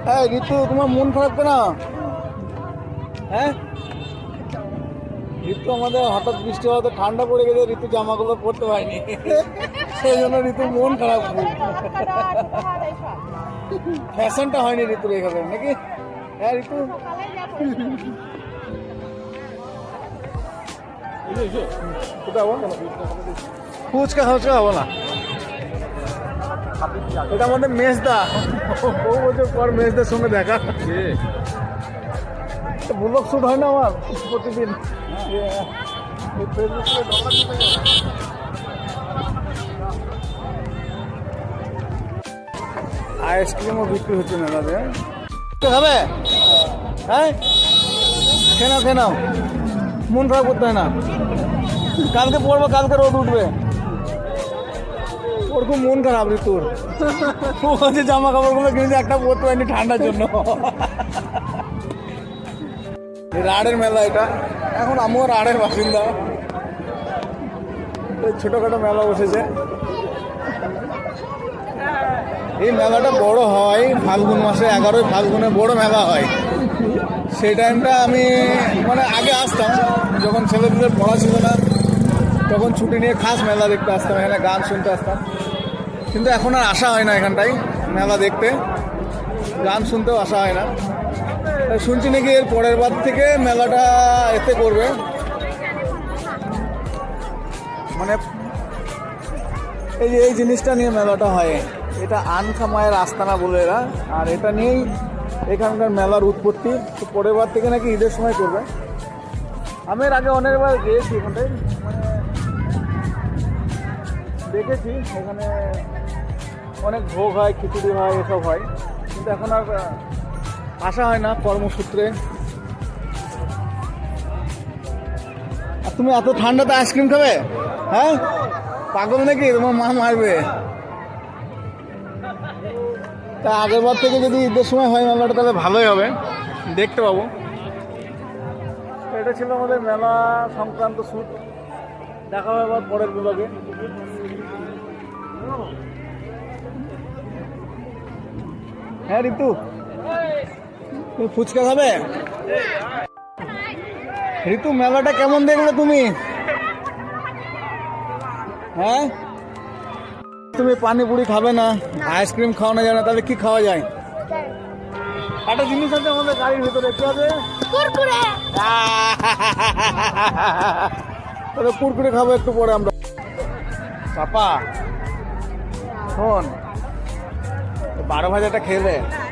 হ্যাঁ ঋতু, তোমার মন খারাপ কেন? হ্যাঁ ঋতু, আমাদের হঠাৎ বৃষ্টি হওয়াতে ঠান্ডা পড়ে গেছে, ঋতু জামাগুলো পরতে পারেনি, সেই জন্য ঋতুর মন খারাপ। ফ্যাশনটা হয়নি ঋতুর এখানে নাকি? হ্যাঁ ঋতু, ফুচকা ফুচকা হবো না, এটা আমাদের মেজদা, বহু বছর পর মেজদার সঙ্গে দেখা। ব্লগ শুট হয় না আমার প্রতিদিন, আইসক্রিমও বিক্রি হচ্ছে মেলাতে। খাবে? হ্যাঁ খেয়ে নাও, মন খারাপ করতে হয় না, কালকে পড়বো, কালকে রোদ উঠবে। ওর খুব মন খারাপ ঋতুর, ও হচ্ছে জামা কাপড়গুলো কিনেছে, একটা পরতে পারিনি ঠান্ডার জন্য। রাড়ের মেলা এটা, এখন আমিও রাড়ের বাসিন্দা, ছোটখাটো মেলা বসেছে। এই মেলাটা বড় হয় ফাল্গুন মাসে, 11ই ফাল্গুনে বড় মেলা হয়। সেই টাইমটা আমি মানে আগে আসতাম, যখন ছেলেদের পড়া ছিল না, তখন ছুটি নিয়ে খাস মেলা দেখতে আসতাম, এখানে গান শুনতে আসতাম। কিন্তু এখন আর আসা হয় না এখানটায় মেলা দেখতে, গান শুনতেও আসা হয় না। শুনছি নাকি এর পরের বার থেকে মেলাটা এতে করবে, মানে এই যে এই জিনিসটা নিয়ে মেলাটা হয়, এটা আনখামায়ের আস্তানা বলে এরা, আর এটা নিয়েই এখানকার মেলার উৎপত্তি। তো পরের বার থেকে নাকি ঈদের সময় করবে। আমি এর আগে অনেকবার গিয়েছি এখানটায়, মানে দেখেছি এখানে অনেক ভোগ হয়, খিচুড়ি হয়, এসব হয়, কিন্তু এখন আর আসা হয় না কর্মসূত্রে। আর তুমি এত ঠান্ডাতে আইসক্রিম খাবে? হ্যাঁ পাগল নাকি, তোমার মা মারবে। তা আগের বার থেকে যদি ঈদের সময় হয় মেলাটা, তাহলে ভালোই হবে, দেখতে পাবো। এটা ছিল আমাদের মেলা সংক্রান্ত শ্যুট, দেখা হবে আবার পরের ব্লগে। হ্যাঁ ঋতু, তুমি ফুচকা খাবে? ঋতু মেলাটা কেমন দেখলে তুমি? হ্যাঁ তুমি পানিপুরি খাবে না, আইসক্রিম খাওয়ানো যায় না, তাহলে কি খাওয়া যায়? একটা জিনিস আছে আমাদের গাড়ির ভিতরে, কি আছে? কুরকুরে। তাহলে কুরকুরে খাবো একটু পরে আমরা। পাপা শোন, 12 ভাজাটা খেলে